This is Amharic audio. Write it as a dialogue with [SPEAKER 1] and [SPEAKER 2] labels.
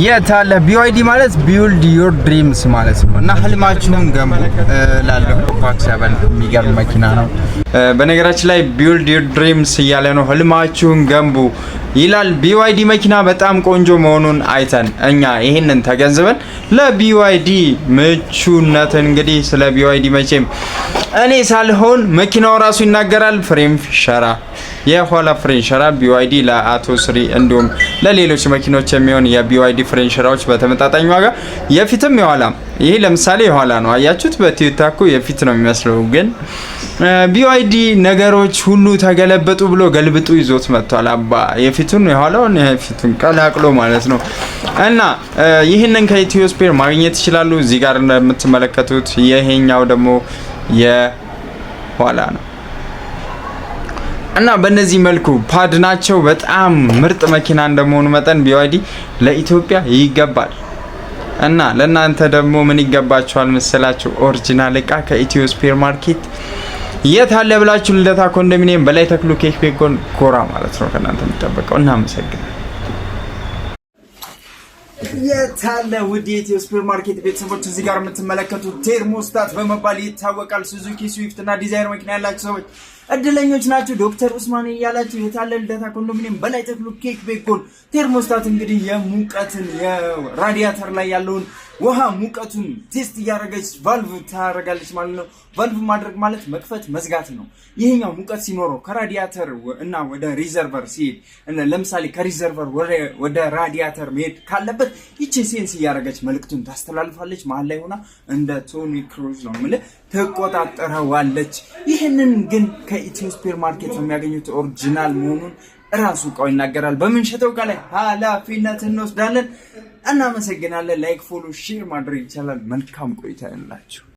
[SPEAKER 1] የታለ BYD ማለት build your dreams ማለት ነው እና ህልማችሁን ገንቡ ላለው ፋክሰበል የሚገርም መኪና ነው። በነገራችን ላይ build your dreams እያለ ነው ህልማችሁን ገንቡ ይላል። BYD መኪና በጣም ቆንጆ መሆኑን አይተን እኛ ይሄንን ተገንዝበን ለBYD ምቹነት እንግዲህ ስለ BYD መቼም እኔ ሳልሆን መኪናው ራሱ ይናገራል። ፍሬም ሸራ የኋላ ፍሬን ሸራ BYD ለአቶ ስሪ እንዲሁም ለሌሎች መኪኖች የሚሆን የBYD ፍሬን ሸራዎች በተመጣጣኝ ዋጋ የፊትም የኋላም ይሄ ለምሳሌ የኋላ ነው አያችሁት በቲዩታኮ የፊት ነው የሚመስለው ግን BYD ነገሮች ሁሉ ተገለበጡ ብሎ ገልብጡ ይዞት መጥቷል አባ የፊቱን የኋላውን የፊቱን ቀላቅሎ ማለት ነው እና ይሄንን ከኢትዮ ስፔር ማግኘት ይችላሉ እዚህ ጋር እንደምትመለከቱት ይሄኛው ደግሞ የኋላ ነው እና በእነዚህ መልኩ ፓድ ናቸው በጣም ምርጥ መኪና እንደመሆኑ መጠን BYD ለኢትዮጵያ ይገባል እና ለእናንተ ደግሞ ምን ይገባችኋል መሰላችሁ ኦሪጂናል እቃ ከኢትዮ ስፔር ማርኬት የት አለ ብላችሁ ልደታ ኮንዶሚኒየም በላይ ተክሉ ኬክ ቤኮን ኮራ ማለት ነው ከእናንተ የሚጠበቀው እና መሰግናለሁ የታለ ውድ የኢትዮ ስፔር ማርኬት ቤተሰቦች እዚህ ጋር የምትመለከቱት ቴርሞስታት በመባል ይታወቃል ሱዙኪ ስዊፍት እና ዲዛይር መኪና ያላችሁ ሰዎች እድለኞች ናችሁ ዶክተር ኡስማን ያላችሁ የታለ ልደታ ኮንዶሚኒየም በላይ ተክሉ ኬክ ቤኮን ቴርሞስታት እንግዲህ የሙቀትን የራዲያተር ላይ ያለውን ውሃ ሙቀቱን ቴስት ያደረገች ቫልቭ ታረጋለች ማለት ነው ቫልቭ ማድረግ ማለት መክፈት መዝጋት ነው ይሄኛው ሙቀት ሲኖረው ከራዲያተር እና ወደ ሪዘርቨር ሲሄድ ለምሳሌ ከሪዘርቨር ወደ ራዲያተር መሄድ ካለበት ይቺ ሴንስ ያደረገች መልእክቱን ታስተላልፋለች መሃል ላይ ሆና እንደ ቶኒ ክሩዝ ነው ማለት ተቆጣጣራዋለች ይሄንን ግን ከኢትዮ ስፔር ማርኬት የሚያገኙት ኦሪጂናል መሆኑን ራሱ ቃው ይናገራል በመንሸተው ቃል ኃላፊነት እንወስዳለን እናመሰግናለን ላይክ ፎሎ ሼር ማድረግ ይቻላል መልካም ቆይታ ይሁንላችሁ